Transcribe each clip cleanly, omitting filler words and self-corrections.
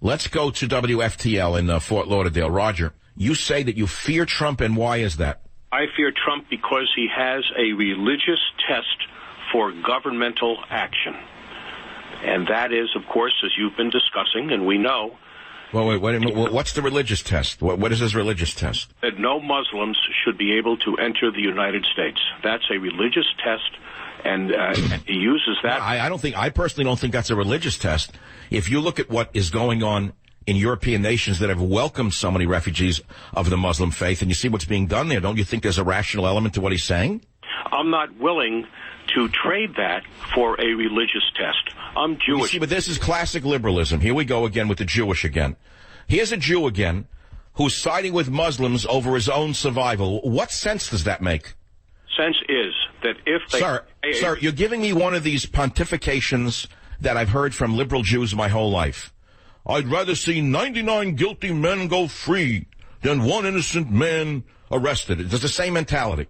Let's go to WFTL in Fort Lauderdale. Roger, you say that you fear Trump, and why is that? I fear Trump because he has a religious test for governmental action. And that is, of course, as you've been discussing, and we know... Well, wait a minute. What's the religious test? What is his religious test? That no Muslims should be able to enter the United States. That's a religious test, and he uses that... I personally don't think that's a religious test. If you look at what is going on in European nations that have welcomed so many refugees of the Muslim faith, and you see what's being done there, don't you think there's a rational element to what he's saying? I'm not willing to trade that for a religious test. I'm Jewish. You see, but this is classic liberalism. Here we go again with the Jewish again. Here's a Jew again who's siding with Muslims over his own survival. What sense does that make? Sense is that if they... Sir, you're giving me one of these pontifications that I've heard from liberal Jews my whole life. I'd rather see 99 guilty men go free than one innocent man arrested. It's the same mentality.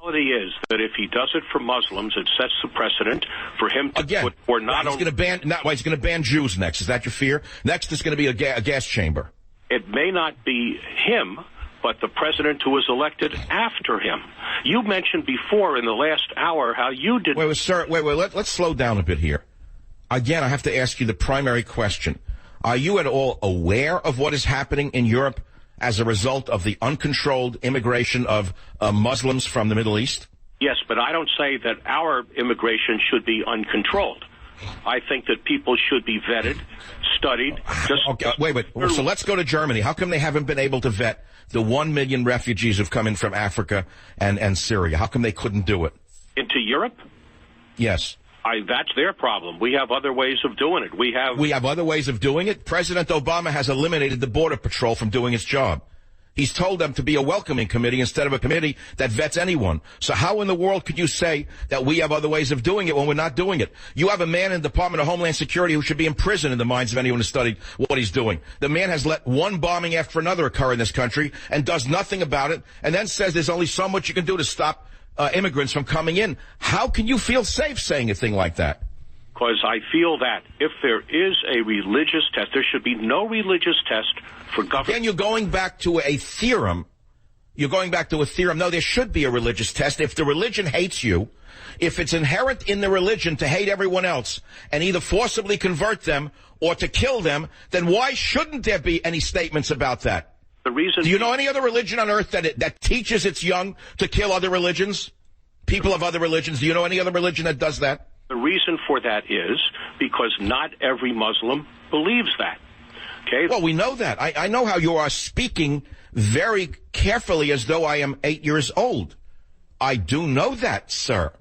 The reality is that if he does it for Muslims, it sets the precedent for him to put... Or not he's going to ban Jews next. Is that your fear? Next is going to be a gas chamber. It may not be him, but the president who was elected after him. You mentioned before in the last hour how you did... Wait, sir, let's slow down a bit here. Again, I have to ask you the primary question. Are you at all aware of what is happening in Europe as a result of the uncontrolled immigration of Muslims from the Middle East? Yes, but I don't say that our immigration should be uncontrolled. I think that people should be vetted, studied. Wait. So let's go to Germany. How come they haven't been able to vet the 1 million refugees who've come in from Africa and Syria? How come they couldn't do it? Into Europe? Yes. That's their problem. We have other ways of doing it. We have other ways of doing it? President Obama has eliminated the Border Patrol from doing its job. He's told them to be a welcoming committee instead of a committee that vets anyone. So how in the world could you say that we have other ways of doing it when we're not doing it? You have a man in the Department of Homeland Security who should be in prison in the minds of anyone who studied what he's doing. The man has let one bombing after another occur in this country and does nothing about it, and then says there's only so much you can do to stop immigrants from coming in. How can you feel safe saying a thing like that? Because I feel that if there is a religious test, there should be no religious test for government. Then you're going back to a theorem. No, there should be a religious test. If the religion hates you, if it's inherent in the religion to hate everyone else and either forcibly convert them or to kill them, then why shouldn't there be any statements about that? The reason. Do you know any other religion on earth that teaches its young to kill other religions? People of other religions. Do you know any other religion that does that? The reason for that is because not every Muslim believes that. Okay. Well, we know that. I know how you are speaking very carefully as though I am 8 years old. I do know that, sir.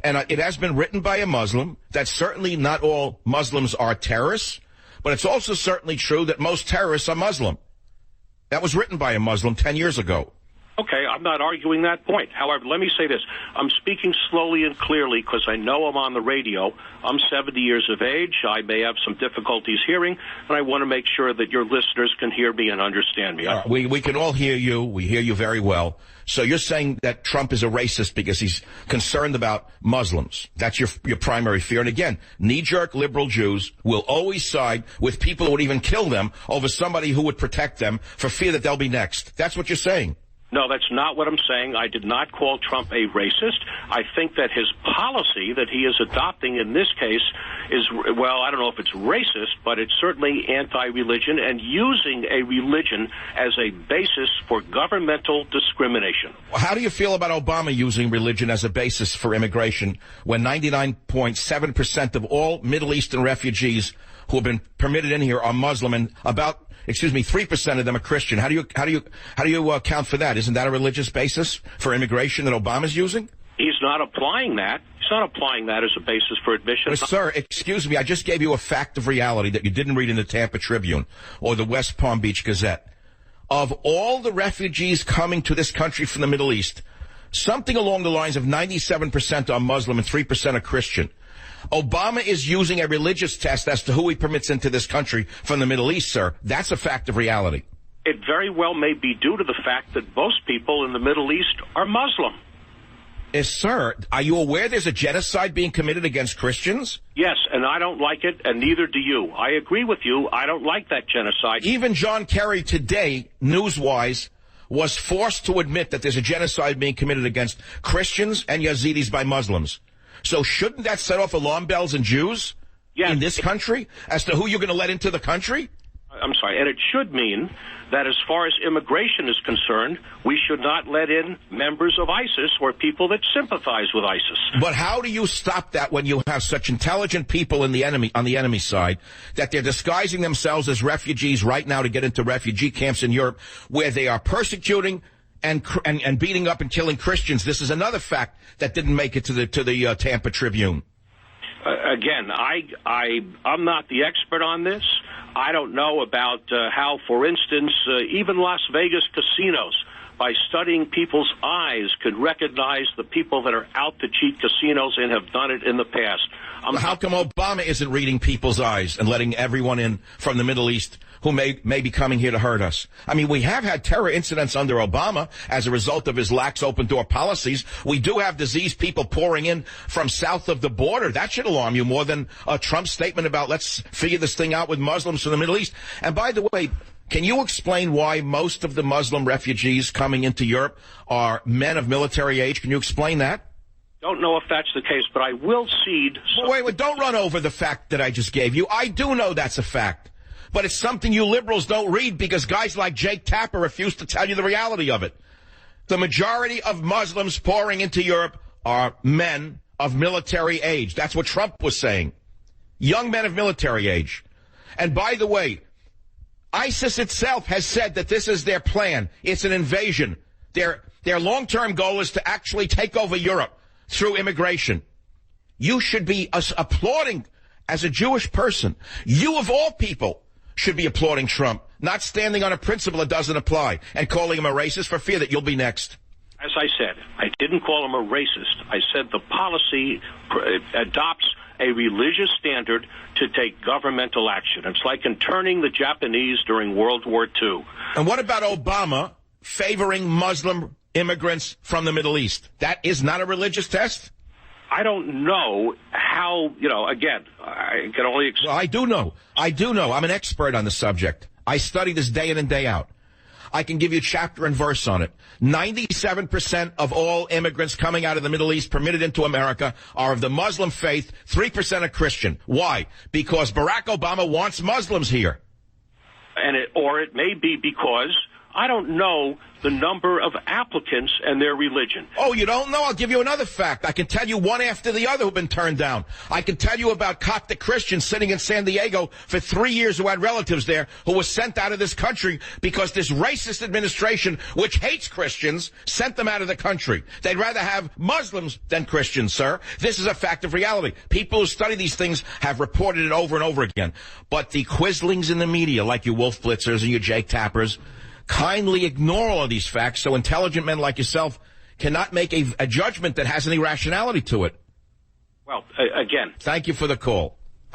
And it has been written by a Muslim that certainly not all Muslims are terrorists, but it's also certainly true that most terrorists are Muslim. That was written by a Muslim 10 years ago. Okay, I'm not arguing that point. However, let me say this. I'm speaking slowly and clearly because I know I'm on the radio. I'm 70 years of age. I may have some difficulties hearing, and I want to make sure that your listeners can hear me and understand me. We can all hear you. We hear you very well. So you're saying that Trump is a racist because he's concerned about Muslims. That's your primary fear. And again, knee-jerk liberal Jews will always side with people who would even kill them over somebody who would protect them for fear that they'll be next. That's what you're saying. No, that's not what I'm saying. I did not call Trump a racist. I think that his policy that he is adopting in this case is, well, I don't know if it's racist, but it's certainly anti-religion and using a religion as a basis for governmental discrimination. How do you feel about Obama using religion as a basis for immigration when 99.7% of all Middle Eastern refugees who have been permitted in here are Muslim and 3% of them are Christian? How do you account for that? Isn't that a religious basis for immigration that Obama's using? He's not applying that. He's not applying that as a basis for admission. Sir, excuse me. I just gave you a fact of reality that you didn't read in the Tampa Tribune or the West Palm Beach Gazette. Of all the refugees coming to this country from the Middle East, something along the lines of 97% are Muslim and 3% are Christian. Obama is using a religious test as to who he permits into this country from the Middle East, sir. That's a fact of reality. It very well may be due to the fact that most people in the Middle East are Muslim. Sir, are you aware there's a genocide being committed against Christians? Yes, and I don't like it, and neither do you. I agree with you. I don't like that genocide. Even John Kerry today, Newswise, was forced to admit that there's a genocide being committed against Christians and Yazidis by Muslims. So shouldn't that set off alarm bells in Jews in this country as to who you're going to let into the country? I'm sorry, and it should mean that as far as immigration is concerned, we should not let in members of ISIS or people that sympathize with ISIS. But how do you stop that when you have such intelligent people in the enemy, on the enemy side, that they're disguising themselves as refugees right now to get into refugee camps in Europe where they are persecuting and beating up and killing Christians? This is another fact that didn't make it to the Tampa Tribune. Again, I'm not the expert on this. I don't know about how, for instance, even Las Vegas casinos, by studying people's eyes, could recognize the people that are out to cheat casinos and have done it in the past. How come Obama isn't reading people's eyes and letting everyone in from the Middle East who may be coming here to hurt us? I mean, we have had terror incidents under Obama as a result of his lax open-door policies. We do have diseased people pouring in from south of the border. That should alarm you more than a Trump statement about let's figure this thing out with Muslims from the Middle East. And by the way, can you explain why most of the Muslim refugees coming into Europe are men of military age? Can you explain that? Don't know if that's the case, but I will cede. Wait, don't run over the fact that I just gave you. I do know that's a fact. But it's something you liberals don't read because guys like Jake Tapper refuse to tell you the reality of it. The majority of Muslims pouring into Europe are men of military age. That's what Trump was saying. Young men of military age. And by the way, ISIS itself has said that this is their plan. It's an invasion. Their long-term goal is to actually take over Europe through immigration. You should be applauding as a Jewish person. You, of all people, should be applauding Trump, not standing on a principle that doesn't apply and calling him a racist for fear that you'll be next. As I said, I didn't call him a racist. I said the policy adopts a religious standard to take governmental action. It's like interning the Japanese during World War II. And what about Obama favoring Muslim immigrants from the Middle East? That is not a religious test? I don't know how, again, I can only... Well, I do know. I'm an expert on the subject. I study this day in and day out. I can give you chapter and verse on it. 97% of all immigrants coming out of the Middle East permitted into America are of the Muslim faith, 3% are Christian. Why? Because Barack Obama wants Muslims here. Or it may be because I don't know the number of applicants and their religion. Oh, you don't know? I'll give you another fact. I can tell you one after the other who've been turned down. I can tell you about Coptic Christians sitting in San Diego for 3 years who had relatives there who were sent out of this country because this racist administration, which hates Christians, sent them out of the country. They'd rather have Muslims than Christians, sir. This is a fact of reality. People who study these things have reported it over and over again. But the quislings in the media, like your Wolf Blitzers and your Jake Tappers, kindly ignore all of these facts so intelligent men like yourself cannot make a judgment that has any rationality to it. Well, again. Thank you for the call.